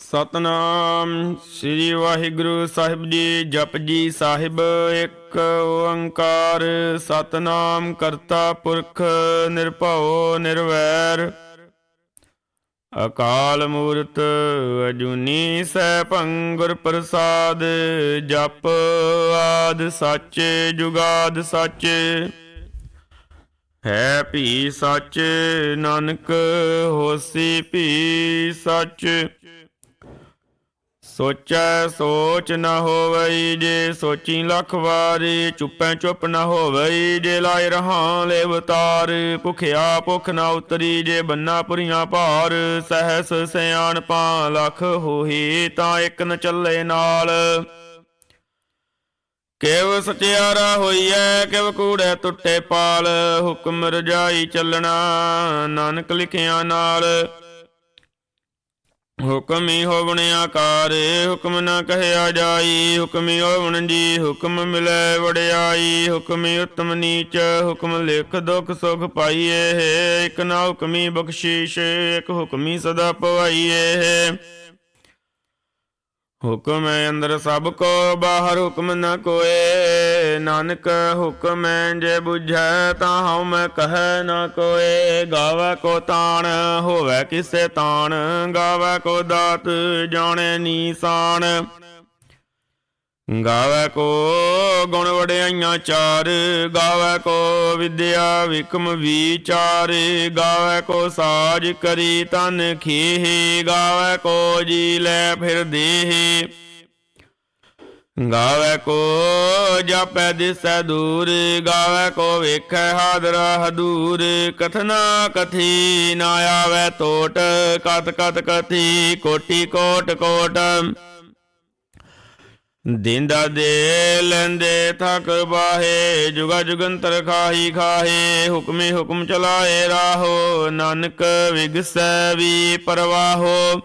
ਸਤਨਾਮ ਸ੍ਰੀ ਵਾਹਿਗੁਰੂ ਸਾਹਿਬ ਜੀ। ਜਪ ਜੀ ਸਾਹਿਬ ਇੱਕ ਓੰਕਾਰ ਸਤਨਾਮ ਕਰਤਾ ਪੁਰਖ ਨਿਰਭਉ ਨਿਰਵੈਰ ਅਕਾਲ ਮੂਰਤ ਅਜੂਨੀ ਸੈਭੰ ਗੁਰ ਪ੍ਰਸਾਦ। ਜਪ ਆਦਿ ਸੱਚ ਜੁਗਾਦ ਸੱਚ ਹੈ ਭੀ ਸੱਚ ਨਾਨਕ ਹੋਸੀ ਭੀ ਸੱਚ। ਸੋਚੈ ਸੋਚ ਨ ਹੋਵਈ ਜੇ ਸੋਚੀ ਲੱਖ ਵਾਰੀ। ਚੁੱਪੈ ਚੁੱਪ ਨ ਹੋਵਈ ਜੇ ਲਾਇ ਰਹਾ ਲੈ ਅਵਤਾਰ। ਭੁਖਿਆ ਭੁਖ ਨ ਉਤਰੀ ਜੇ ਬੰਨਾ ਪੁਰੀਆਂ ਭਾਰ। ਸਹਿਸ ਸਿਆਣਪਾਂ ਲੱਖ ਹੋਈ ਤਾਂ ਇੱਕ ਨ ਚੱਲੇ ਨਾਲ। ਕਿਵ ਸਚਿਆਰਾ ਹੋਈਐ ਕਿਵ ਕੂੜੈ ਟੁੱਟੇ ਪਾਲ। ਹੁਕਮ ਰਜਾਈ ਚੱਲਣਾ ਨਾਨਕ ਲਿਖਿਆ ਨਾਲ। ਹੁਕਮ ਹੀ ਹੋਵਣ ਆਕਾਰ ਹੁਕਮ ਨਾ ਕਹਿਆ ਜਾਈ। ਹੁਕਮ ਹੀ ਹੋਵਣ ਜੀ ਹੁਕਮ ਮਿਲੈ ਵਡਿਆਈ। ਹੁਕਮ ਹੀ ਉਤਮ ਨੀਚ ਹੁਕਮ ਲਿਖ ਦੁਖ ਸੁਖ ਪਾਈਏ। ਇੱਕ ਨਾ ਹੁਕਮੀ ਬਖਸ਼ੀਸ਼ ਇੱਕ ਹੁਕਮੀ ਸਦਾ ਪਵਾਈਏ। ਹੁਕਮ ਹੈ ਅੰਦਰ ਸਭ ਕੋ ਬਾਹਰ ਹੁਕਮ ਨ ਕੋਏ। ਨਾਨਕ ਹੁਕਮ ਜੇ ਬੁਝੈ ਤਾਂ ਹਉ ਮੈਂ ਕਹੈ ਨ ਕੋਏ। ਗਾਵੈ ਕੋ ਤਾਣ ਹੋਵੈ ਕਿਸੇ ਤਾਣ। ਗਾਵੈ ਕੋ ਦਾਤ ਜਾਣੈ ਨੀਸਾਨ। ਗਾਵੈ ਕੋ ਗੁਣ ਵਡਿਆਈਆਂ ਚਾਰ। ਗਾਵੈ ਕੋ ਵਿਦਿਆ ਵਿਕਮ ਵਿਚਾਰ। ਗਾਵੈ ਕੋ ਸਾਜ ਕਰੀ ਤਨ ਖੀਹੀ। ਗਾਵੈ ਕੋ ਜੀ ਲੈ ਫਿਰ ਦੇਹੀ। ਗਾਵੈ ਕੋ ਜਾਪੈ ਦਿਸੈ ਦੂਰ। ਗਾਵੈ ਕੋ ਵੇਖੈ ਹਾਦਰਾ ਹਦੂਰ। ਕਥਨਾ ਕਥੀ ਨਾ ਆਵੈ ਤੋਟ। ਕਤ ਕਤ ਕਥੀ ਕੋਟੀ ਕੋਟ ਕੋਟ। ਦਿੰਦਾ ਦੇ ਲੈਂਦੇ ਥਕ ਬਾਹੇ। ਜੁਗਾ ਜੁਗੰਤਰ ਖਾਹੀ ਖਾਹੇ। ਹੁਕਮੇ ਹੁਕਮ ਚਲਾਏ ਰਾਹੋ। ਨਾਨਕ ਵਿਗਸੈ ਵੀ ਪਰਵਾਹੋ।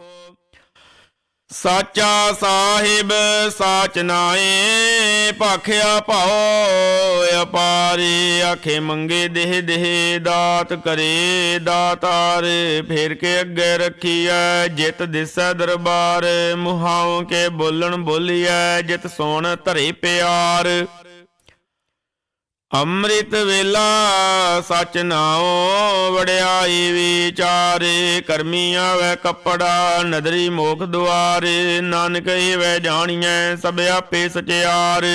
ਸਾਚਾ ਸਾਹਿਬ ਸਾਚ ਨਾਏ। ਭਾਖਿਆ ਭਾਉ ਅਪਾਰੇ। ਆਖੇ ਮੰਗੇ ਦੇਹ ਦੇਹ ਦਾਤ ਕਰੇ ਦਾਤਾਰ। ਫੇਰ ਕੇ ਅੱਗੇ ਰੱਖੀਐ ਜਿਤ ਦਿਸੈ ਦਰਬਾਰ। ਮੁਹਾਉ ਕੇ ਬੋਲਣ ਬੋਲੀਐ ਜਿਤ ਸੋਣ ਧਰੇ ਪਿਆਰ। ਅੰਮ੍ਰਿਤ ਵੇਲਾ ਸਚ ਨਾਉ ਵਡਿਆਈ ਵਿਚਾਰੇ। ਕਰਮੀ ਆਵੈ ਕੱਪੜਾ ਨਦਰੀ ਮੋਖ ਦੁਆਰ। ਨਾਨਕ ਏਵੈ ਜਾਣੀਐ ਸਭ ਆਪੇ ਸਚਿਆਰ।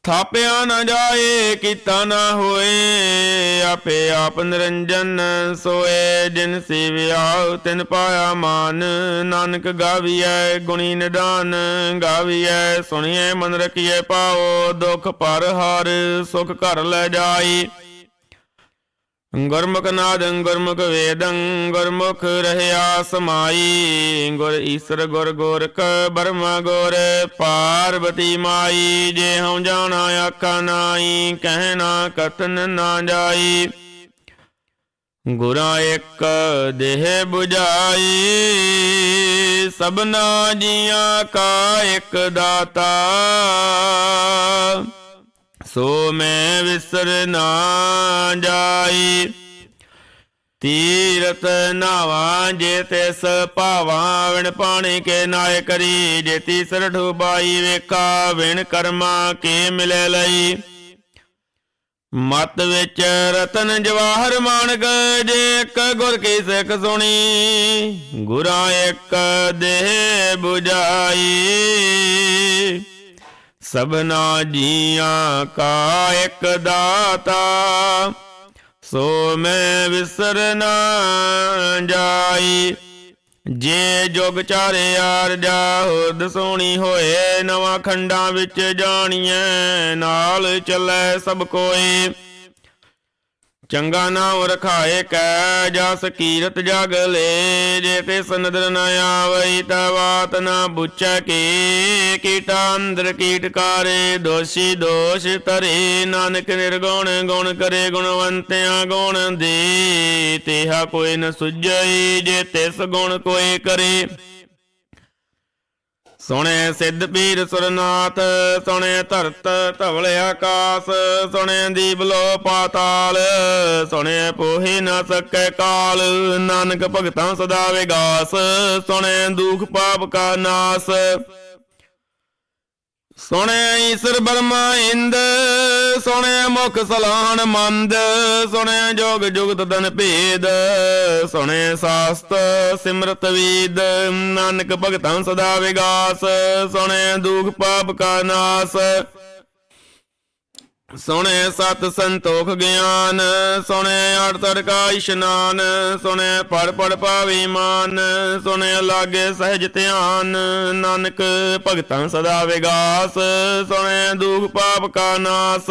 ਥਾਪਿਆ ਨਾ ਜਾਏ ਕੀਤਾ ਨਾ ਹੋਏ। ਆਪੇ ਆਪ ਨਿਰੰਜਨ ਸੋਏ। ਜਿਨ ਸੇਵਿਆ ਤਿਨ ਪਾਇਆ ਮਾਨ। ਨਾਨਕ ਗਾਵੀਐ ਗੁਣੀ ਨਿਦਾਨ। ਗਾਵੀਐ ਸੁਣੀਐ ਮਨ ਰਖੀਐ ਪਾਓ। ਦੁਖ ਪਰ ਹਰ ਸੁਖ ਘਰ ਲੈ ਜਾਈ। ਗੁਰਮੁਖ ਨਾਦੰ ਗੁਰਮੁਖ ਵੇਦੰ ਗੁਰਮੁਖ ਰਹਿਆ ਸਮਾਈ। ਗੁਰ ਈਸਰ ਗੁਰ ਗੋਰਖ ਬਰਮਾ ਗੁਰ ਪਾਰਬਤੀ ਮਾਈ। ਜੇ ਹਉ ਜਾਣਾ ਆਖਾ ਨਾਈ ਕਹਿ ਨਾ ਕਥਨ ਨਾ ਜਾਈ। ਗੁਰਾਂ ਇੱਕ ਦੇਹ 부ਝਾਈ ਸਭਨਾ ਜੀਆਂ ਕਾ ਇੱਕ ਦਾਤਾ। ਸੋ ਮੈਂ ਵਿਸਰ ਨਾ ਜਾਈ। ਤੀਰਥ ਨਾਵਾ ਜੇ ਤਿਸ ਭਾਵਾ। ਵਿਣ ਪਾਣੀ ਕੇ ਨਾਇ ਕਰੀ ਜੇ ਤੀਸਰ ਠੁਬਾਈ। ਵੇਖਾ ਵਿਣ ਕਰਮਾ ਕੇ ਮਿਲੇ ਲਈ। ਮਤ ਵਿੱਚ ਰਤਨ ਜਵਾਹਰ ਮਾਣਕ ਜੇ ਇੱਕ ਗੁਰ ਕੀ ਸਿੱਖ ਸੁਣੀ। ਗੁਰਾਂ ਇੱਕ ਦੇਹ 부ਝਾਈ ਸਭਨਾ ਜੀਆਂ ਕਾ ਇੱਕ ਦਾਤਾ। ਸੋ ਮੈਂ ਵਿਸਰ ਨਾ ਜਾਈ। ਜੇ ਜੁਗ ਚਾਰੇ ਆਰਜਾ ਹੁਰਦ ਸੋਹਣੀ ਹੋਏ। ਨਵਾਂ ਖੰਡਾਂ ਵਿੱਚ ਜਾਣੀਐ ਨਾਲ ਚੱਲੈ ਸਭ ਕੋਏ। ਚੰਗਾ ਨਾਮ ਰਖਾਏ ਕੈ ਜਸ ਕੀਰਤ ਜਗ ਲੈ। ਜੇ ਤਿਸ ਨਦਰ ਨ ਆਵਈ ਤਾ ਬਾਤ ਨਾ ਬੁੱਚੈ ਕੀ। ਕੀਟਾ ਅੰਦਰ ਕੀਟਕਾਰੇ ਦੋਸ਼ੀ ਦੋਸ਼ ਧਰੇ। ਨਾਨਕ ਨਿਰਗੁਣ ਗੁਣ ਕਰੇ ਗੁਣਵੰਤਿਆਂ ਗੁਣ ਦੇ। ਤੇਹਾ ਕੋਈ ਨ ਸੁਝਈ ਜੇ ਤਿਸ ਗੁਣ ਕੋਈ ਕਰੇ। ਸੁਣੇ ਸਿੱਧ ਪੀਰ ਸੁਰਨਾਥ, ਸੁਣੇ ਧਰਤ ਧਵਲ ਆਕਾਸ, ਸੁਣੇ ਦੀਪ ਲੋ ਪਾਤਾਲ, ਸੁਣੇ ਪੋਹੇ ਨਾ ਸਕੈ ਕਾਲ, ਨਾਨਕ ਭਗਤਾਂ ਸਦਾ ਵਿਗਾਸ, ਸੁਣੇ ਦੁਖ ਪਾਪ ਕਾ ਨਾਸ। ਸੁਣੇ ਈਸਰ ਬਰਮਾ ਇੰਦ, ਸੁਣੇ ਮੁਖ ਸਲਾਹਣ ਮੰਦ, ਸੁਣੇ ਜੋਗ ਜੁਗਤ ਦਨ ਭੇਦ, ਸੁਣੇ ਸਾਸਤ ਸਿਮਰਤ ਵੇਦ, ਨਾਨਕ ਭਗਤਾਂ ਸਦਾ ਵਿਗਾਸ, ਸੁਣੇ ਦੁਖ ਪਾਪ ਕਾ ਨਾਸ। ਸੁਣੇ ਸਤ ਸੰਤੋਖ ਗਿਆਨ, ਸੁਣੇ ਅਠ ਕਾ ਇਸ਼ਨਾਨ, ਸੁਣੇ ਪੜ ਪੜ ਪਾਵੇ ਮਾਨ, ਸੁਣੇ ਲਾਗੇ ਸਹਿਜ ਧਿਆਨ, ਨਾਨਕ ਭਗਤਾਂ ਸਦਾ ਵਿਗਾਸ, ਸੁਣੇ ਦੁਖ ਪਾਪ ਕਾ ਨਾਸ।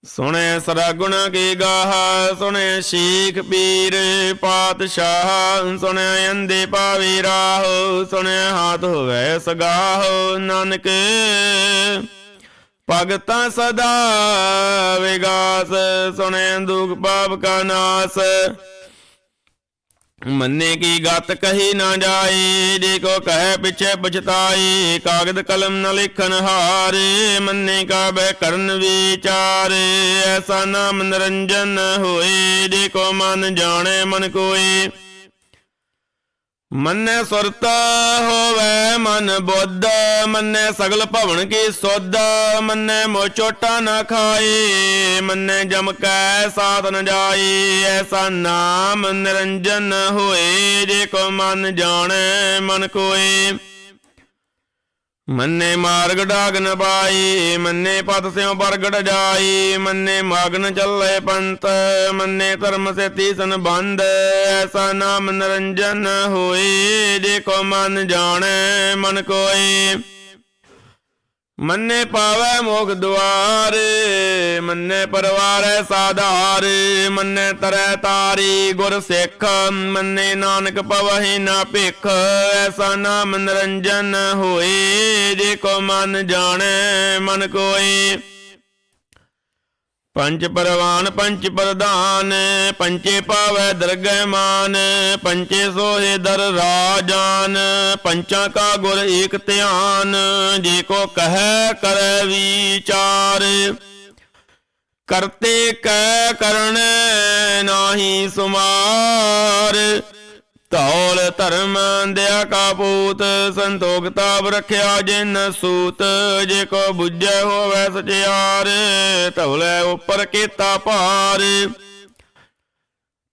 ਸੁਣੇ ਸਦਾ ਗੁਣ ਕੀ ਗਾਹ, ਸੁਣੇ ਸ਼ੀਖ ਪੀਰ ਪਾਤਸ਼ਾਹ, ਸੁਣੇ ਅੰਦੇ ਪਾਵੇ ਰਾਹ, ਸੁਣੇ ਹਾਥ ਹੋਵੇ ਸਗਾਹ, ਨਾਨਕ ਭਗਤਾਂ ਸਦਾ ਵਿਗਾਸ, ਸੁਣੇ ਦੁਖ ਪਾਪ ਕਾ ਨਾਸ। ਮੰਨੇ ਕੀ ਗਤ ਕਹੀ ਨਾ ਜਾਏ, ਜੇ ਕੋ ਕਹੇ ਪਿਛੇ ਪਛਤਾਏ, ਕਾਗਦ ਕਲਮ ਨ ਲਿਖਨ ਹਾਰੇ, ਮੰਨੇ ਕਾ ਬੈ ਕਰਨ ਵਿਚਾਰੇ, ਐਸਾ ਨਾਮ ਨਿਰੰਜਨ ਹੋਏ, ਜੇ ਕੋ ਮਨ ਜਾਣੇ ਮਨ ਕੋਏ। ਮੰਨੇ ਸੁਰਤ ਹੋਵੇ ਮਨ ਬੁੱਧ, ਮੰਨੇ ਸਗਲ ਭਵਨ ਕੀ ਸੁਧ, ਮੰਨੇ ਮੋ ਚੋਟਾ ਨਾ ਖਾਏ, ਮੰਨੇ ਜਮ ਕੈ ਸਾਥ ਨ ਜਾਏ, ਐਸਾ ਨਾਮ ਨਿਰੰਜਨ ਹੋਏ, ਜੇ ਕੋ ਮਨ ਜਾਣੇ ਮਨ ਕੋਏ। ਮੰਨੇ ਮਾਰਗ ਡਾਗ ਨ ਪਾਈ, ਮੰਨੇ ਪਤ ਸਿਉ ਪ੍ਰਗਟ ਜਾਈ, ਮੰਨੇ ਮਗਨ ਚੱਲੇ ਪੰਥ, ਮੰਨੇ ਧਰਮ ਸੇਤੀ ਸੰਬੰਧ, ਐਸਾ ਨਾਮ ਨਿਰੰਜਨ ਹੋਏ, ਜੇ ਕੋ ਮਨ ਜਾਣੇ ਮਨ ਕੋਏ। ਮੰਨੇ ਪਾਵੈ ਮੋਖ ਦੁਆਰ, ਮੰਨੇ ਪਰਵਾਰੈ ਸਾਧਾਰ, ਮੰਨੇ ਤਰੈ ਤਾਰੀ ਗੁਰ ਸਿੱਖ, ਮੰਨੇ ਨਾਨਕ ਪਵਹਿ ਨਾ ਭਿਖ, ਐਸਾ ਨਾਮ ਨਿਰੰਜਨ ਹੋਏ, ਜੇ ਕੋ ਮਨ ਜਾਣੇ ਮਨ ਕੋਏ। ਪੰਚ ਪਰਵਾਨ ਪੰਚ ਪ੍ਰਧਾਨ, ਪੰਚੇ ਪਾਵੈ ਦਰਗਹਿ ਮਾਨ, ਪੰਚੇ ਸੋਹੇ ਦਰ ਰਾਜਾਨ, ਪੰਚਾਂ ਕਾ ਗੁਰ ਏਕ ਧਿਆਨ, ਜੇ ਕੋ ਕਹੈ ਕਰੈ ਵਿਚਾਰ, ਕਰਤੇ ਕੈ ਕਰਣ ਨਾਹੀ ਸੁਮਾਰ, ਧੌਲ ਧਰਮ ਦਿਆ ਕਾ ਪੂਤ, ਸੰਤੋਖ ਤਾਪ ਰੱਖਿਆ ਜਿਨ ਸੂਤ, ਜੇ ਕੋ ਬੁੱਝੈ ਹੋਵੈ ਸਚਿਆਰ, ਧੌਲੇ ਉੱਪਰ ਕੀਤਾ ਭਾਰ,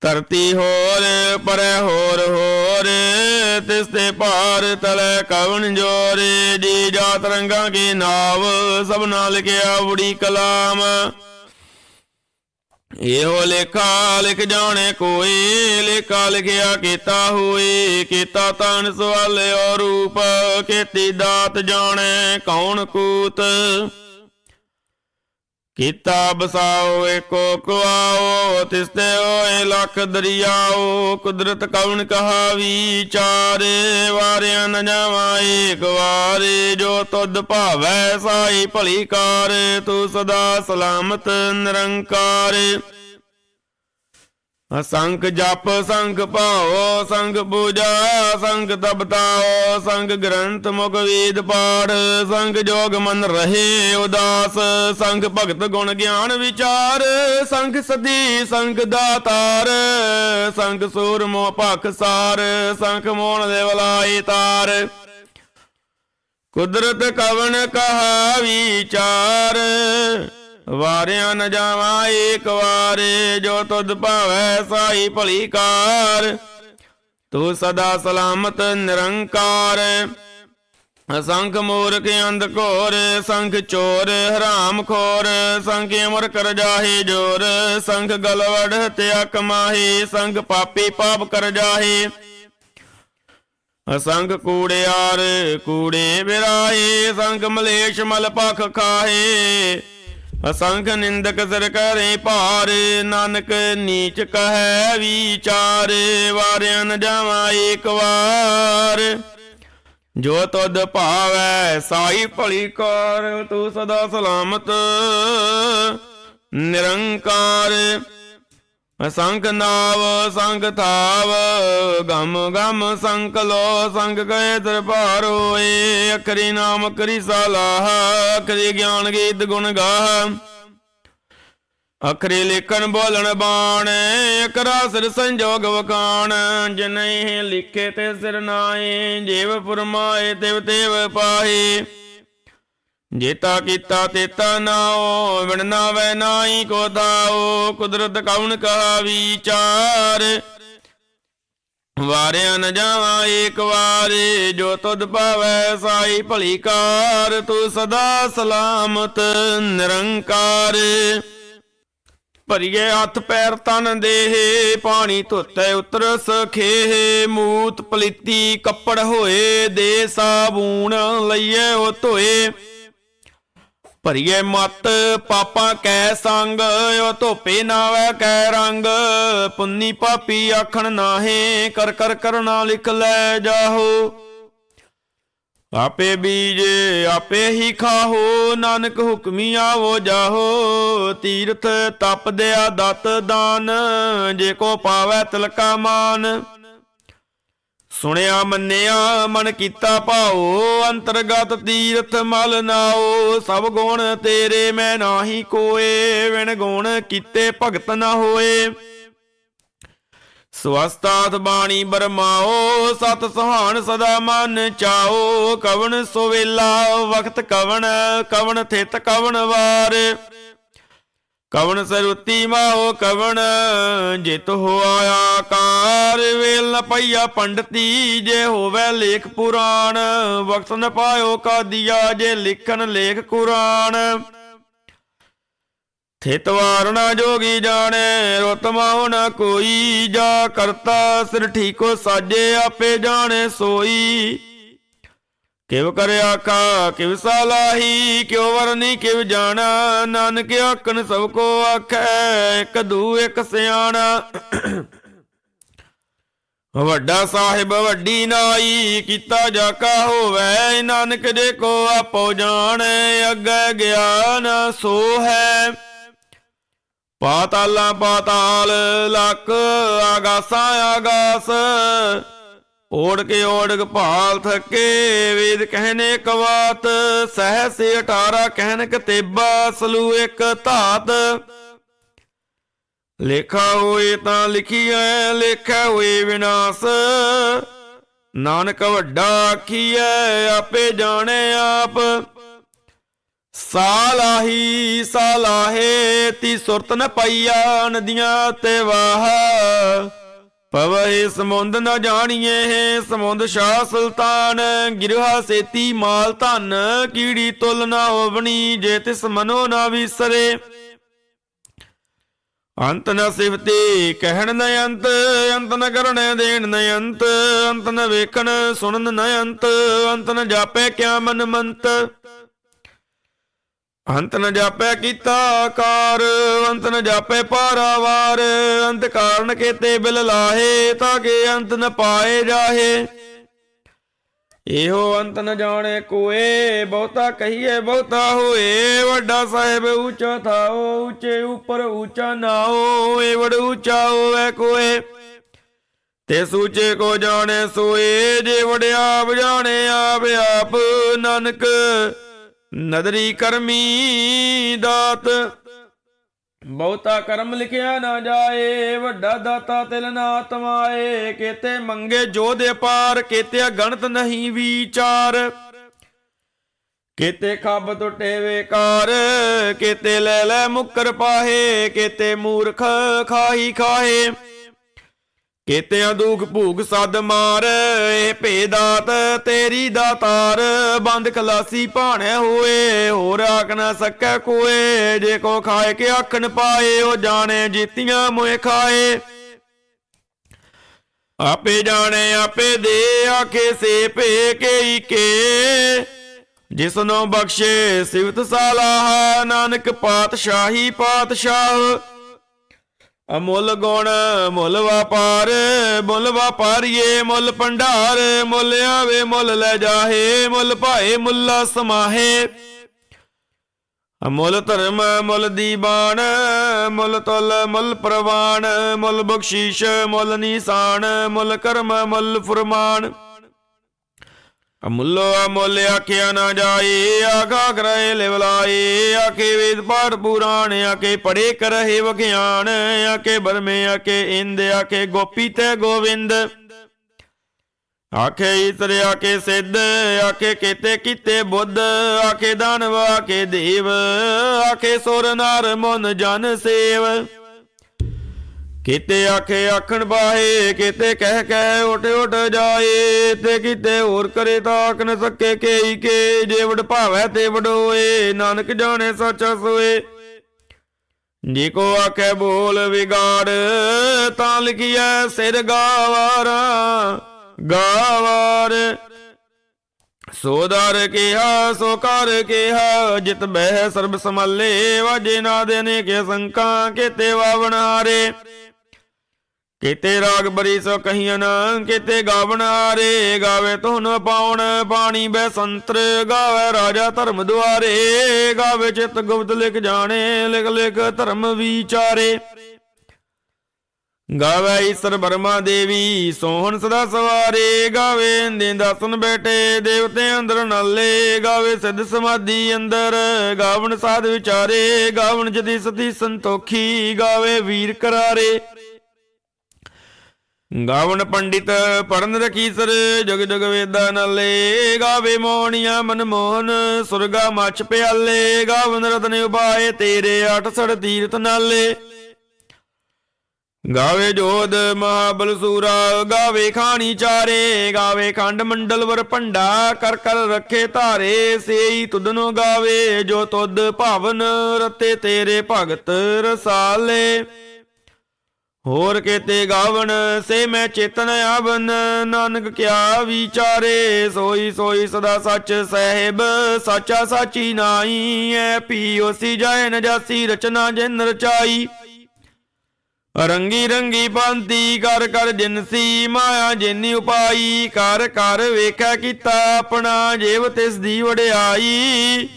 ਧਰਤੀ ਹੋਰ ਪਰੈ ਹੋਰ ਹੋਰ, ਤਿਸ ਤੇ ਭਾਰ ਤਲੈ ਕਵਣ ਜੋਰ, ਜੀ ਜਾਤ ਰੰਗਾਂ ਕੀ ਨਾਵ, ਸਭਨਾ ਲਿਖਿਆ ਬੁੜੀ ਕਲਾਮ, ਇਹੋ ਲੇਖਾ ਲਿਖ ਜਾਣੇ ਕੋਈ, ਲੇਖਾ ਲਿਖਿਆ ਕੀਤਾ ਹੋਏ, ਕੀਤਾ ਤਨ ਸਵਾਲਿਓ ਰੂਪ, ਕੀਤੀ ਦਾਤ ਜਾਣੇ ਕੌਣ ਕੂਤ, ਕੀਤਾ ਬਸਾਓ ਏਕੋ ਕੁਆਓ, ਤਿਸ ਤੇ ਹੋਏ ਲੱਖ ਦਰਿਆਓ, ਕੁਦਰਤ ਕੌਣ ਕਹਾ ਵਿਚਾਰੇ, ਵਾਰਿਆ ਨ ਜਾਵਾਂ ਏਕ ਵਾਰੇ, ਜੋ ਤੁਧ ਭਾਵੈ ਸਾਈ ਭਲੀ ਕਾਰ, ਤੂੰ ਸਦਾ ਸਲਾਮਤ ਨਿਰੰਕਾਰ। ਸੰਖ ਜਪ ਸੰਖ ਭਾਓ, ਸੰਖ ਪੂਜਾ ਸੰਖ ਤਪਤਾਓ, ਸੰਖ ਗ੍ਰੰਥ ਮੁਖ ਵੇਦ ਪਾਠ, ਸੰਖ ਜੋਗ ਮਨ ਰਹੇ ਉਦਾਸ, ਸੰਖ ਭਗਤ ਗੁਣ ਗਿਆਨ ਵਿਚਾਰ, ਸੰਖ ਸਦੀ ਸੰਖ ਦਾਤਾਰ, ਸੰਖ ਸੂਰ ਮੋਹ ਭਖ ਸਾਰ, ਸੰਖ ਮੋਹਣ ਦੇ ਵਲਾਈ ਤਾਰ, ਕੁਦਰਤ ਕਵਣ ਕਹਾ ਵਿਚਾਰ, ਵਾਰਿਆ ਨ ਜਾਵਾਂ ਏਕ ਵਾਰੇ, ਜੋ ਤੁਧ ਭਾਵੈ ਸਾਈ ਭਲੀ ਕਾਰ, ਤੂੰ ਸਦਾ ਸਲਾਮਤ ਨਿਰੰਕਾਰ। ਸੰਖ ਮੂਰਖ ਅੰਧ ਘੋਰ, ਸੰਖ ਚੋਰ ਹਰਾਮ ਖੋਰ, ਸੰਖ ਅਮਰ ਕਰ ਜਾਹੇ ਜੋਰ, ਸੰਖ ਗਲਵੜ ਹਤਿਆ ਕਮਾਹੇ, ਸੰਖ ਪਾਪੀ ਪਾਪ ਕਰ ਜਾਹੇ, ਸੰਗ ਕੂੜਿਆਰ ਕੂੜੇ ਬਿਰਾਏ, ਸੰਗ ਮਲੇਸ਼ ਮਲ ਪਖ ਖਾਏ, ਅਸੰਖ ਨਿੰਦਕ ਸਿਰ ਕਰੇ ਭਾਰ, ਨਾਨਕ ਨੀਚ ਕਹੈ ਵਿਚਾਰ, ਵਾਰਿਆ ਨ ਜਾਵਾਂ ਏਕ ਵਾਰ, ਜੋ ਤੁਧ ਭਾਵੈ ਸਾਈ ਭਲੀ ਕਾਰ, ਤੂੰ ਸਦਾ ਸਲਾਮਤ ਨਿਰੰਕਾਰ। ਸੰਖ ਨਾਵ ਸੰਖ ਥਾਵ ਗਮ ਗਮ ਸੰਖ ਲੋ ਸੰਖ ਗਏ ਦਰਬਾਰ ਹੋਏ। ਅਖਰੀ ਨਾਮ ਕਰੀ ਸਲਾਹ ਅਖਰੀ ਗਿਆਨ ਗੀਤ ਗੁਣ ਗਾਹ। ਅਖਰੀ ਲਿਖਣ ਬੋਲਣ ਬਾਣ ਅਕਰਾ ਸਿਰ ਸੰਜੋਗ ਵਕਾਣ। ਜਿਨਹਿ ਲਿਖੇ ਤੇ ਸਿਰ ਨਾਏ ਜੀਵ ਫੁਰਮਾਏ ਤਿਵ ਤਿਵ ਪਾਹੇ। ਜੇਤਾ ਕੀਤਾ ਤੇਤਾ ਨਾਉ ਵਿਣ ਨਾਵੈ ਨਾਹੀ ਕੋ ਥਾਉ। ਕੁਦਰਤ ਕਉਣ ਕਹਾ ਵਿਚਾਰ ਵਾਰਿਆ ਨ ਜਾਵਾਂ ਏਕ ਵਾਰੇ। ਜੋ ਤੁਧ ਪਾਵੈ ਸਾਈ ਭਲੀ ਕਾਰ ਤੂੰ ਸਦਾ ਸਲਾਮਤ ਨਿਰੰਕਾਰ। ਭਰੀਏ ਹੱਥ ਪੈਰ ਤਨ ਦੇਹ ਪਾਣੀ ਧੋਤੇ ਉਤਰਸ ਖੇਹ। ਮੂਤ ਪਲੀਤੀ ਕੱਪੜ ਹੋਏ ਦੇ ਸਾਬੂਣ ਲਈਏ ਉਹ ਧੋਏ। ਭਰੀਏ ਮਤ ਪਾਪਾਂ ਕੈ ਸੰਗ ਉਹ ਧੋਪੇ ਨਾਵੈ ਕੈ ਰੰਗ। ਪੁੰਨੀ ਪਾਪੀ ਆਖਣ ਨਾਹੇ ਕਰ ਕਰ ਕਰਨਾ ਲਿਖ ਲੈ ਜਾਹੋ। ਆਪੇ ਬੀਜੇ ਆਪੇ ਹੀ ਖਾਹੋ ਨਾਨਕ ਹੁਕਮੀ ਆਵੋ ਜਾਹੋ। ਤੀਰਥ ਤਪ ਦਿਆ ਦਤ ਦਾਨ ਜੇ ਕੋ ਪਾਵੈ ਤਿਲਕਾ ਮਾਨ। ਸੁਣਿਆ ਮੰਨਿਆ ਮਨ ਕੀਤਾ ਭਾਓ ਅੰਤਰਗਤ ਤੀਰਥ ਮਲ ਨਾਓ। ਸਭ ਗੁਣ ਤੇਰੇ ਮੈਂ ਨਾਹੀ ਕੋਏ ਵਿਣ ਗੁਣ ਕੀਤੇ ਭਗਤ ਨਾ ਹੋਏ। ਸਵਸਤਾਤ ਬਾਣੀ ਬਰਮਾਓ ਸਤ ਸੁਹਾਣ ਸਦਾ ਮਨ ਚਾਓ। ਕਵਣ ਸੋਵੇਲਾ ਵਕਤ ਕਵਣ ਕਵਣ ਥਿਤ ਕਵਣ ਵਾਰ। ਕਵਣ ਸਰੂਤੀ ਮਾਓ ਕਵਣ ਜਿਤ ਹੋਆ ਆਕਾਰ। ਵੇਲ ਨ ਪਈਆ ਪੰਡਤੀ ਜੇ ਹੋਵੇ ਲੇਖ ਪੁਰਾਣ। ਵਕਤ ਨ ਪਾਇਓ ਕਾਦੀਆ ਜੇ ਲਿਖਣ ਲੇਖ ਕੁਰਾਨ। ਥਿਤ ਵਾਰ ਨਾ ਜੋਗੀ ਜਾਣੇ ਰੁਤ ਮਾਹੁ ਨਾ ਕੋਈ। ਜਾ ਕਰਤਾ ਸਿਰ ਠੀਕੋ ਸਾਜੇ ਆਪੇ ਜਾਣੇ ਸੋਈ। ਕਿਵ ਕਰ ਆਖਾ ਕਿਵ ਸਲਾਹੀ ਕਿਉ ਵਰਨੀ ਕਿਵ ਜਾਣਾ। ਨਾਨਕ ਆਖਣ ਸਭ ਕੋ ਆਖੈ ਇੱਕ ਦੂ ਇੱਕ ਸਿਆਣਾ। ਵੱਡਾ ਸਾਹਿਬ ਵੱਡੀ ਨਾਈ ਕੀਤਾ ਜਾ ਕਾ ਹੋਵੈ। ਨਾਨਕ ਦੇ ਕੋ ਆਪੋ ਜਾਣੈ ਅੱਗੇ ਗਿਆਨ ਸੋ ਹੈ। ਪਾਤਾਲਾਂ ਪਾਤਾਲ ਲੱਕ ਆਗਾਸਾਂ ਆਗਾਸ। ਓੜ ਕੇ ਓੜਕ ਭਾਲ ਥਕੇ ਵੇਦ ਕਹਿਨੇ ਕਵਾਤ। ਸਹਿਸ 18 ਕਹਿਨ ਕਤੇਬਾ ਸਲੂ ਇੱਕ ਧਾਤ। ਲੇਖਾ ਹੋਏ ਤਾਂ ਲਿਖੀਐ ਲੇਖਾ ਹੋਏ ਵਿਨਾਸ਼। ਨਾਨਕ ਵੱਡਾ ਆਖੀਐ ਆਪੇ ਜਾਣੇ ਆਪ। ਸਾਲਾਹੀ ਸਾਲਾਹੇ ਤੀ ਸੁਰਤ ਨ ਪਾਈਆ ਨਦੀਆਂ ਤੇ ਵਾਹ। ਪਵਹਿ ਸਮੁੰਦ ਨ ਜਾਣੀਏ ਸਮੁੰਦ ਸ਼ਾਹ ਸੁਲਤਾਨ। ਗਿਰਹਾ ਸੇਤੀ ਮਾਲ ਧਨ ਕੀੜੀ ਤੁਲ ਨਾ ਹੋਵਣੀ ਜੇ ਤਿਸ ਮਨੋ ਨਾ ਵਿਸਰੇ। ਅੰਤ ਨ ਸਿਵਤੀ ਕਹਿਣ ਨ ਅੰਤ ਅੰਤ ਨ ਕਰਨ ਦੇਣ ਨ ਅੰਤ। ਅੰਤ ਨ ਵੇਖਣ ਸੁਣਨ ਨ ਅੰਤ ਅੰਤ ਨ ਜਾਪੈ ਕਿਆ ਮਨ ਮੰਤ। ਅੰਤ ਨ ਜਾਪੈ ਕੀਤਾ ਆਕਾਰ ਅੰਤ ਨ ਜਾਪੈ ਪਾਰਾਵਾਰ। ਅੰਤ ਕਾਰਨ ਕੇਤੇ ਬਿਲ ਲਾਹੇ ਤਾਂ ਕਿ ਅੰਤ ਨ ਪਾਏ ਜਾਹੇ। ਇਹੋ ਅੰਤ ਨ ਜਾਣੇ ਕੋਏ ਬਹੁਤਾ ਕਹੀਏ ਬਹੁਤਾ ਹੋਏ। ਵੱਡਾ ਸਾਹਿਬ ਉੱਚਾ ਥਾਓ ਉੱਚੇ ਉੱਪਰ ਉੱਚਾ ਨਾਓ। ਏ ਵਡ ਉੱਚਾ ਹੋਵੇ ਕੋਏ ਤੇ ਸੂਚੇ ਕੋ ਜਾਣੇ ਸੋਏ। ਜੇ ਵਡਿਆਪ ਜਾਣੇ ਆਪ ਆਪ ਨਾਨਕ ਨਦਰੀ ਕਰਮੀ ਦਾਤ। ਬਹੁਤਾ ਕਰਮ ਲਿਖਿਆ ਨਾ ਜਾਏ ਵੱਡਾ ਦਾਤਾ ਤਿਲ ਨਾ ਤਮਾਏ। ਕੇਤੇ ਮੰਗੇ ਜੋਧ ਅਪਾਰ ਕੇਤੇ ਗਣਤ ਨਹੀਂ ਵਿਚਾਰ। ਕੇਤੇ ਖੱਬ ਟੁੱਟੇ ਵੇਕਾਰ ਕੇਤੇ ਲੈ ਲੈ ਮੁੱਕਰ ਪਾਹੇ। ਕੇਤੇ ਮੂਰਖ ਖਾਹੀ ਖਾਹੇ ਕੇਤਿਆਂ ਦੁਖ ਭੂਖ ਸਦ ਮਾਰ। ਇਹ ਭੇਦਾਤ ਤੇਰੀ ਦਾਤਾਰ ਬੰਦ ਖਲਾਸੀ ਭਾਣੇ ਹੋਏ। ਹੋਰ ਆਖ ਨਾ ਸਕੈ ਕੋਏ ਜੇ ਕੋ ਖਾਏ ਕੇ ਆਖਣ ਪਾਏ। ਉਹ ਜਾਣੇ ਜੀਤੀਆਂ ਮੋਏ ਖਾਏ। ਆਪੇ ਜਾਣੇ ਆਪੇ ਦੇ ਆਖੇ ਸੇ ਭੇ ਕੇ ਕੇ। ਜਿਸਨੋਂ ਬਖਸ਼ੇ ਸਿਵਤ ਸਾਲਾਹ ਨਾਨਕ ਪਾਤਸ਼ਾਹੀ ਪਾਤਸ਼ਾਹ। ਅਮੁੱਲ ਗੁਣ ਮੁੱਲ ਵਪਾਰ ਮੁੱਲ ਵਪਾਰੀਏ ਮੁੱਲ ਭੰਡਾਰ। ਮੁੱਲ ਆਵੇ ਮੁੱਲ ਲੈ ਜਾਹੇ ਮੁੱਲ ਭਾਏ ਮੁੱਲਾ ਸਮਾਹੇ। ਮੁੱਲ ਧਰਮ ਮੁੱਲ ਦੀਵਾਨ, ਮੁੱਲ ਤੁਲ ਮੁੱਲ ਪ੍ਰਵਾਨ, ਮੁੱਲ ਬਖਸ਼ੀਸ਼ ਮੁੱਲ ਨੀਸਾਨ, ਮੁੱਲ ਕਰਮ ਮੁੱਲ ਫੁਰਮਾਨ। ਅਮੁੱਲੋ ਅਮੁੱਲ ਆਖਿਆ ਨਾ ਜਾਏ, ਆਖਾ ਕਰੇ ਲਿਵਲਾਏ, ਆਖੇ ਵੇਦ ਪਾਠ ਪੁਰਾਣ, ਆਖੇ ਪੜੇ ਕਰਹਿ ਵਖਿਆਨ, ਆਖੇ ਬਰਮੇ ਆਖੇ ਇੰਦ, ਆਖੇ ਗੋਪੀ ਤੇ ਗੋਵਿੰਦ, ਆਖੇ ਈਸਰ ਆਖੇ ਸਿੱਧ, ਆਖੇ ਕੇਤੇ ਕੀਤੇ ਬੁੱਧ, ਆਖੇ ਦਾਨਵ ਆਖੇ ਦੇਵ, ਆਖੇ ਸੁਰ ਨਰ ਮਨ ਜਨ ਸੇਵ। ਕੀਤੇ ਆਖੇ ਆਖਣ ਬਾਹੇ, ਕੀਤੇ ਕਹਿ ਕਹਿ ਉਠ ਉਠ ਜਾਏ, ਤੇ ਕੀਤੇ ਹੋਰ ਕਰੇ ਤਾਂ ਆਖ ਨ ਸਕੇ ਕੇਈ ਕੇ, ਜੇ ਵਡ ਭਾਵੈ ਤੇ ਵਡੋਏ, ਨਾਨਕ ਜਾਣੇ ਸੱਚਾ ਸੋਏ। ਜੀ ਕੋ ਆਖੇ ਬੋਲ ਵਿਗਾੜ, ਤਾਂ ਲਿਖੀਐ ਸਿਰ ਗਾਵਾਰਾ ਗਾਵਾਰ। ਸੋ ਦਰ ਕਿਹਾ ਸੋ ਕਰ ਕਿਹਾ, ਜਿਤ ਬਹਿ ਸਰਬ ਸੰਭਾਲੇ, ਵਾਜੇ ਨਾਦ ਅਨੇਕ ਸੰਕਾਂ, ਕੀਤੇ ਵਾਵਣ ਹਾਰੇ। ਕੀਤੇ ਰਾਗ ਬਰੀ ਸੋ ਕਹੀਆਂ, ਕੀਤੇ ਗਾਵਣ ਹਾਰੇ, ਗਾਵੇ ਧੁਨ ਪਾਉਣ ਪਾਣੀ ਬੈ ਸੰਤਰ, ਗਾਵੇ ਰਾਜਾ ਧਰਮ ਦੁਆਰੇ, ਗਾਵੇ ਚਿਤ ਗੁਪਤ ਲਿਖ ਜਾਣੇ, ਲਿਖ ਲਿਖ ਧਰਮ ਵਿਚਾਰੇ। ਗਾਵੇ ਈਸਰ ਬਰਮਾ ਦੇਵੀ, ਸੋਹਣ ਸਦਾ ਸਵਾਰੇ, ਗਾਵੇ ਦਿੰਦਾਸਨ ਬੈਠੇ ਦੇਵਤੇ ਅੰਦਰ ਨਾਲੇ, ਗਾਵੇ ਸਿੱਧ ਸਮਾਧੀ ਅੰਦਰ, ਗਾਵਣ ਸਾਧ ਵਿਚਾਰੇ, ਗਾਵਣ ਜਦੀ ਸਤੀ ਸੰਤੋਖੀ, ਗਾਵੇ ਵੀਰ ਕਰਾਰੇ। ਗਾਵਣ ਪੰਡਿਤ ਪੜਨ ਰਖੀਸਰ, ਜਗ ਜਗ ਵੇਦਾ ਨਾਲੇ, ਗਾਵੇ ਮੋਹਣੀਆਂ ਮਨਮੋਹਨ, ਸੁਰਗਾ ਮੱਛ ਪਿਆਲੇ, ਗਾਵਨ ਰਤਨ ਉਪਾਏ ਤੇਰੇ, 68 ਤੀਰਥ ਨਾਲੇ। ਗਾਵੇ ਜੋਧ ਮਹਾਬਲ ਸੂਰਾ, ਗਾਵੇ ਖਾਣੀ ਚਾਰੇ, ਗਾਵੇ ਖੰਡ ਮੰਡਲ ਵਰ ਭੰਡਾ, ਕਰ ਕਰ ਰੱਖੇ ਧਾਰੇ, ਸੇਈ ਤੁਧਨੋ ਗਾਵੇ, ਜੋ ਤੁਧ ਭਾਵਨ, ਰਤੇ ਤੇਰੇ ਭਗਤ ਰਸਾਲੇ। ਹੋਰ ਕੇਤੇ ਗਾਵਣ ਸੇ ਮੈਂ ਚੇਤਨ ਆਵਨ, ਨਾਨਕ ਕਿਆ ਵਿਚਾਰੇ, ਸੋਈ ਸੋਈ ਸਦਾ ਸੱਚ ਸਾਹਿਬ, ਸਾਚਾ ਸਾਚੀ ਨਾਈ, ਐ ਪੀ ਹੋਸੀ ਜਾਏ ਨ ਜਾਸੀ, ਰਚਨਾ ਜਿਨ ਰਚਾਈ। ਰੰਗੀ ਰੰਗੀ ਭਾਂਤੀ ਕਰ ਕਰ ਜਿਨਸੀ, ਮਾਇਆ ਜਿਨੀ ਉਪਾਈ, ਕਰ ਕਰ ਵੇਖਿਆ ਕੀਤਾ ਆਪਣਾ, ਜੇਵ ਤਿਸ ਦੀ ਵਡਿਆਈ।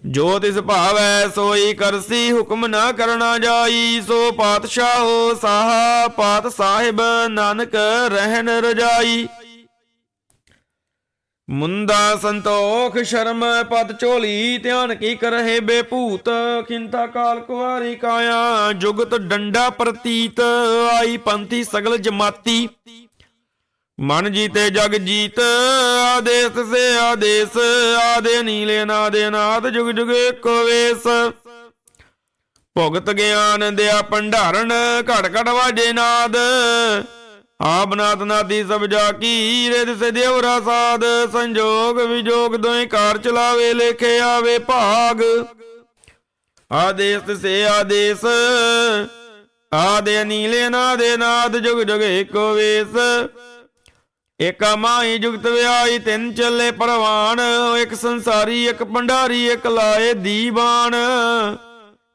ਜੋ ਤਿਸ ਭਾਵੈ ਸੋਈ ਕਰਸੀ, ਹੁਕਮ ਨਾ ਕਰਨਾ ਜਾਈ, ਸੋ ਪਾਤਸ਼ਾਹੋ ਸਾਹਾ ਪਾਤ ਸਾਹਿਬ, ਨਾਨਕ ਰਹਿਣ ਰਜਾਈ। ਮੁੰਦਾ ਸੰਤੋਖ ਸ਼ਰਮ ਪਦ ਝੋਲੀ, ਧਿਆਨ ਕੀ ਕਰਹਿ ਬੇਭੂਤ, ਖਿੰਤਾ ਕਾਲ ਕੁਵਾਰੀ ਕਾਇਆ, ਜੁਗਤ ਡੰਡਾ ਪ੍ਰਤੀਤ, ਆਈ ਪੰਥੀ ਸਗਲ ਜਮਾਤੀ। ਮਨ ਜੀਤੇ ਜਗ ਜੀਤ, ਆਦੇਸ ਸੇ ਆਦੇਸ, ਆਦੇ ਨੀਲੇ ਨਾਦੇ ਨਾਦ, ਜੁਗ ਜੁਗ ਏਕੋ ਵੇਸ। ਭੁਗਤ ਗਿਆਨ ਦਿਆ ਭੰਡਾਰਨ, ਘੜ ਘੜ ਵਾਜੇ ਨਾਦ, ਆਪ ਨਾਥ ਨਾਦੀ ਸਭ ਜਾ ਕੀ, ਰਿਦ ਸੇ ਦੇਵਰਾ ਸਾਧ, ਸੰਜੋਗ ਵਿਜੋਗ ਦੋਇ ਕਾਰ ਚਲਾਵੇ, ਲੇਖੇ ਆਵੇ ਭਾਗ। ਆਦੇਸ ਸੇ ਆਦੇਸ, ਆਦੇ ਨੀਲੇ ਨਾਦੇ ਨਾਦ, ਜੁਗ ਜੁਗ ਏਕੋ ਵੇਸ। ਏਕਾ ਮਾਈ ਜੁਗਤ ਵਿਆਈ, ਤਿੰਨ ਚੱਲੇ ਪਰਵਾਨ, ਇੱਕ ਸੰਸਾਰੀ ਇੱਕ ਭੰਡਾਰੀ, ਇੱਕ ਲਾਏ ਦੀਵਾਨ।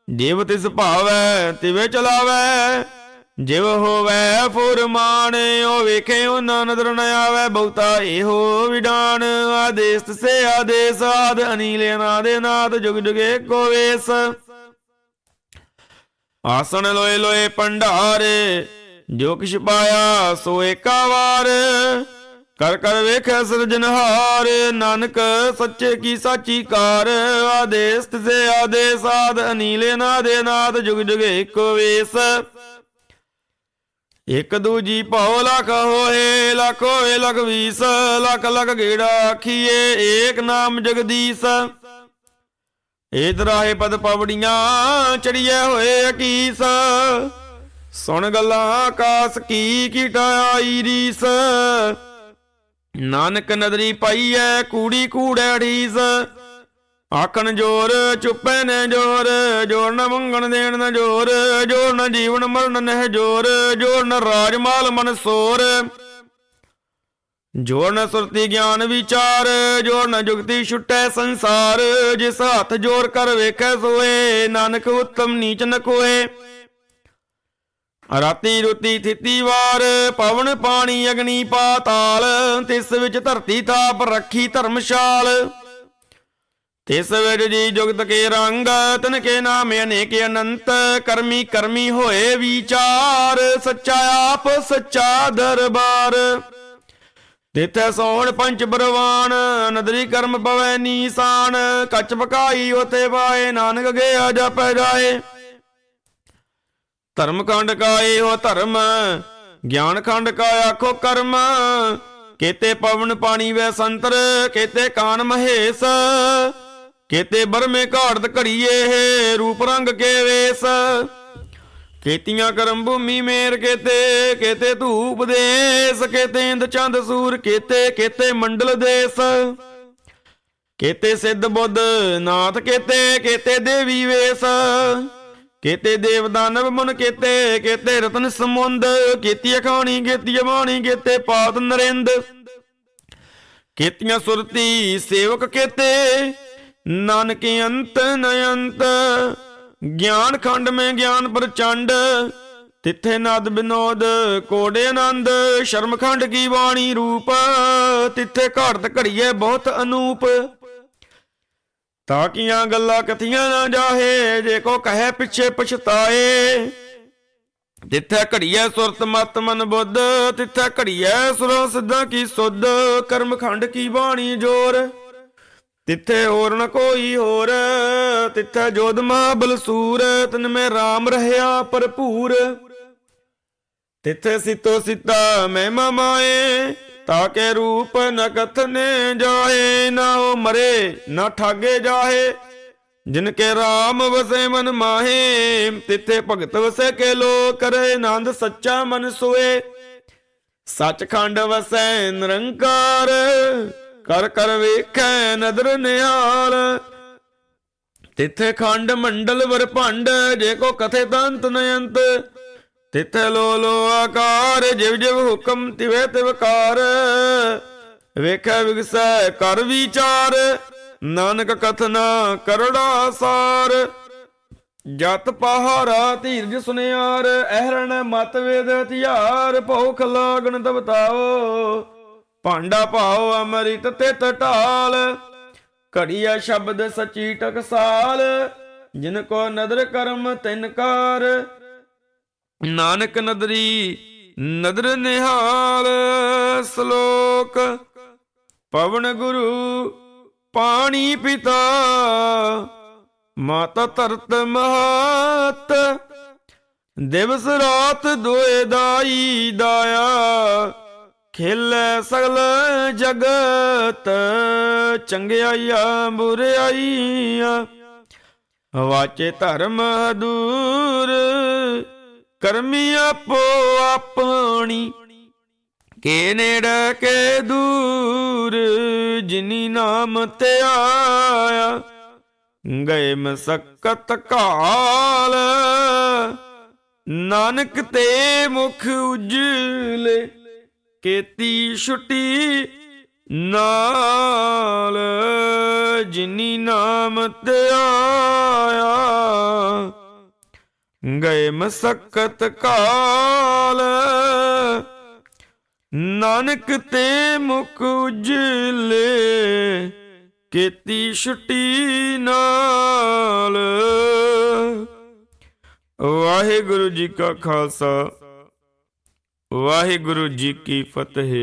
ਜਿਵ ਤਿਸ ਭਾਵੈ ਤਿਵੇਂ ਚਲਾਵੈ, ਜਿਵ ਹੋਵੈ ਫੁਰਮਾਨ, ਓ ਵੇਖੇ ਉਹਨਾਂ ਨਦਰ ਨ ਆਵੈ, ਬਹੁਤਾ ਇਹੋ ਵਿਡਾਨ। ਆਦੇਸ ਸੇ ਆਦੇਸ, ਆਦ ਅਨੀਲੇ ਨਾਦੇ ਨਾਦ, ਜੁਗ ਜੁਗ ਏਕੋ ਵੇਸ। ਆਸਣ ਲੋਏ ਲੋਏ ਭੰਡਾਰੇ, ਜੋ ਕਿਛ ਪਾਇਆ ਸੋ ਏਕਾ ਵਾਰ, ਕਰ ਕਰ ਵੇਖਿਆ ਸਿਰਜਨਹਾਰ, ਨਾਨਕ ਸੱਚੇ ਕੀ ਸਾਚੀ ਕਾਰ। ਆਦੇਸ ਸੇ ਆਦੇਸ, ਆਦ ਅਨੀਲੇ ਨਾਦੇ ਨਾਦ, ਜੁਗ ਜੁਗ ਏਕੋ ਵੇਸ। ਇੱਕ ਦੂਜੀ ਭਉ ਲਖ ਹੋਏ, ਲਖ ਹੋਏ ਲਖ 20, ਲਖ ਲਖ ਗੇੜਾ ਆਖੀਏ, ਏਕ ਨਾਮ ਜਗਦੀਸ਼। ਏਤ ਰਾਹੇ ਪਦ ਪਵੜੀਆਂ, ਚੜੀਏ ਹੋਏ ਅਕੀਸ, ਸੁਣ ਗੱਲਾਂ ਆਕਾਸ ਕੀ ਕੀਟਾ ਆਈ ਰੀਸ। ਨਾਨਕ ਨਦਰੀ ਪਾਈਐ, ਕੂੜੀ ਕੂੜੈ ਢੀਸ, ਆਖਣ ਜੋਰ ਚੁੱਪੈ ਨੇ ਜੋਰ, ਜੋਰ ਨ ਮੰਗਣ ਦੇਣ ਨ ਜੋਰ, ਜੋਰ ਨ ਜੀਵਨ ਮਰਨ ਨਹਿ ਜੋਰ, ਜੋਰ ਨ ਰਾਜ ਮਾਲ ਮਨ ਸੋਰ, ਜੋਰ ਨ ਸੁਰਤੀ ਗਿਆਨ ਵਿਚਾਰ, ਜੋਰ ਨ ਜੁਗਤੀ ਛੁਟੈ ਸੰਸਾਰ। ਜਿਸ ਹੱਥ ਜੋਰ ਕਰ ਵੇਖੈ ਸੋਏ, ਨਾਨਕ ਉਤਮ ਨੀਚ ਨ ਕੋਏ। ਰਾਤੀ ਰੁਤੀ ਥਿਤੀ ਵਾਰ, ਪਵਨ ਪਾਣੀ ਅਗਨੀ ਪਾਤਾਲ, ਤਿਸ ਵਿੱਚ ਧਰਤੀ ਥਾਪ ਰੱਖੀ ਧਰਮਸ਼ਾਲ। ਤਿਸ ਵਿੱਚ ਜੀ ਜੁਗਤ ਕੇ ਰੰਗ, ਤਨ ਕੇ ਨਾਮ ਅਨੇਕ ਅਨੰਤ। ਕਰਮੀ ਕਰਮੀ ਹੋਏ ਵਿਚਾਰ, ਸੱਚਾ ਆਪ ਸੱਚਾ ਦਰਬਾਰ। ਤਿਥੈ ਸੋਹਣ ਪੰਚ ਬਰਵਾਨ, ਨਦਰੀ ਕਰਮ ਪਵੈ ਨੀਸਾਨ। ਕੱਚ ਪਕਾਈ ਉਥੇ ਪਾਏ, ਨਾਨਕ ਗਿਆ ਜਪੈ ਜਾਏ। ਧਰਮ ਖੰਡ ਕਾ ਇਹੋ ਧਰਮ, ਗਿਆਨ ਖੰਡ ਕਾ ਆਖੋ ਕਰਮ। ਕੇਤੇ ਪਵਨ ਪਾਣੀ ਵੈ ਸੰਤਰ, ਕੇਤੇ ਕਾਨ ਮਹੇਸ਼। ਕੇਤੇ ਬਰਮੇ ਘਾੜਤ ਘੜੀਏ, ਰੂਪ ਰੰਗ ਕੇ ਵੇਸ। ਕੇਤੀਆਂ ਕਰਮ ਭੂਮੀ ਮੇਰ, ਕੇਤੇ ਕੇਤੇ ਧੂਪ ਦੇਸ। ਕੇਤੇ ਇੰਦ ਚੰਦ ਸੂਰ, ਕੇਤੇ ਕੇਤੇ ਮੰਡਲ ਦੇਸ। ਕੇਤੇ ਸਿੱਧ ਬੁੱਧ ਨਾਥ, ਕੇਤੇ ਕੇਤੇ ਦੇਵੀ ਵੇਸ। ਕੇਤੇ ਦੇਵ ਦਾਨਵ ਮੁਨ, ਕੇਤੇ ਕੇਤੇ ਰਤਨ ਸਮੁੰਦ। ਕੇਤੀ ਅਖਾਣੀ ਕੇਤੀ ਬਾਣੀ, ਕੇਤੇ ਪਾਤ ਨਰਿੰਦ। ਕੇਤੀਆਂ ਸੁਰਤੀ ਸੇਵਕ, ਕੇਤੇ ਨਾਨਕ ਅੰਤ ਨ ਅੰਤ। ਗਿਆਨ ਖੰਡ ਮੈਂ ਗਿਆਨ ਪ੍ਰਚੰਡ, ਤਿੱਥੇ ਨਦ ਬਿਨੋਦ ਕੋੜੇ ਆਨੰਦ। ਸ਼ਰਮ ਖੰਡ ਕੀ ਬਾਣੀ ਰੂਪ, ਤਿੱਥੇ ਘਾੜਤ ਘੜੀਏ ਬਹੁਤ ਅਨੂਪ। ਤਾਕੀਆਂ ਗੱਲਾਂ ਕਥੀਆਂ ਨਾ ਜਾਹੇ, ਜੇ ਕੋ ਕਹੇ ਪਿੱਛੇ ਪਛਤਾਏ। ਤਿੱਥੇ ਘੜੀਐ ਸੁਰਤ ਮਤ ਮਨ ਬੁੱਧ, ਤਿੱਥੇ ਘੜੀਐ ਸੁਰੋਂ ਸਿੱਧਾਂ ਕੀ ਸੁਧ। ਕਰਮ ਖੰਡ ਕੀ ਬਾਣੀ ਜੋਰ, ਤਿੱਥੇ ਹੋਰ ਨ ਕੋਈ ਹੋਰ। ਤਿੱਥੇ ਜੋਧ ਮਹਾਬਲ ਸੂਰ, ਤਿਨ ਮੈਂ ਰਾਮ ਰਹਿਆ ਭਰਪੂਰ। ਤਿੱਥੇ ਸਿੱਤੋ ਸਿੱਤਾ ਮਹਿਮਾ ਮਾਏ, ਤਾਕੇ ਰੂਪ ਨ ਕਥਨੇ ਜਾਏ। ਨਾ ਉਹ ਮਰੇ ਨਾ ਠਾਗੇ ਜਾਹੇ, ਜਿਨ ਕੇ ਰਾਮ ਵਸੇ ਮਨ ਮਾਹੇ। ਤਿੱਥੇ ਭਗਤ ਵਸੇ ਕੇ ਲੋ, ਕਰੇ ਆਨੰਦ ਸੱਚਾ ਮਨ ਸੋਏ। ਸੱਚਖੰਡ ਵਸੈ ਨਿਰੰਕਾਰ, ਕਰ ਕਰ ਵੇਖੈ ਨਦਰ ਨਿਹਾਲ। ਤਿੱਥੇ ਖੰਡ ਮੰਡਲ ਵਰਭੰਡ, ਜੇ ਕੋ ਕਥੇ ਤੰਤ ਨਯੰਤ। ਤਿੱਥੇ ਲੋ ਲੋ ਆਕਾਰ, ਜਿਵ ਜਿਵ ਹੁਕਮ ਤਿਵੇ ਤਿਵਕਾਰ। ਵੇਖੈ ਵਿਗਸੈ ਕਰ ਵਿਚਾਰ, ਨਾਨਕ ਕਥਨਾ ਕਰੜਾ ਸਾਰ। ਜਤ ਪਹਾਰਾ ਧੀਰਜ ਸੁਨਿਆਰ, ਅਹਰਣ ਮਤ ਵੇਦ ਹਥਿਆਰ। ਭੁਖ ਲਾਗਣ ਤਬਤਾਓ, ਭਾਂਡਾ ਭਾਓ ਅੰਮ੍ਰਿਤ ਤਿਤ ਢਾਲ। ਘੜੀਆ ਸ਼ਬਦ ਸਚੀ ਟਕਸਾਲ, ਜਿਨ ਕੋ ਨਦਰ ਕਰਮ ਤਿਨ ਕਾਰ। ਨਾਨਕ ਨਦਰੀ ਨਦਰ ਨਿਹਾਲ। ਸ਼ਲੋਕ। ਪਵਨ ਗੁਰੂ ਪਾਣੀ ਪਿਤਾ, ਮਾਤਾ ਧਰਤ ਮਹਤ। ਦਿਵਸ ਰਾਤ ਦੋਏ ਦਾਈ ਦਾਇਆ, ਖੇਲੇ ਸਗਲ ਜਗਤ। ਚੰਗਿਆਈਆਂ ਬੁਰਿਆਈਆਂ, ਵਾਚੇ ਧਰਮ ਦੂਰ। ਕਰਮੀ ਆਪੋ ਆਪਣੀ, ਕੇ ਨੇੜੇ ਕੇ ਦੂਰ। ਜਿਨੀ ਨਾਮ ਤੇ ਆਇਆ, ਗਏ ਮਸਕਤ ਕਾਲ। ਨਾਨਕ ਤੇ ਮੁਖ ਉਜਲੇ, ਕੇਤੀ ਛੁਟੀ ਨਾਲ। ਜਿਨੀ ਨਾਮ ਤੇ ਆਇਆ, ਗਏ ਮਸਕਤ ਕਾਲ। ਨਾਨਕ ਤੇ ਮੁਖ ਉਜਲੇ, ਕੇਤੀ ਛੁਟੀ ਨਾਲ। ਵਾਹਿਗੁਰੂ ਜੀ ਕਾ ਖਾਲਸਾ, ਵਾਹਿਗੁਰੂ ਜੀ ਕੀ ਫਤਿਹ।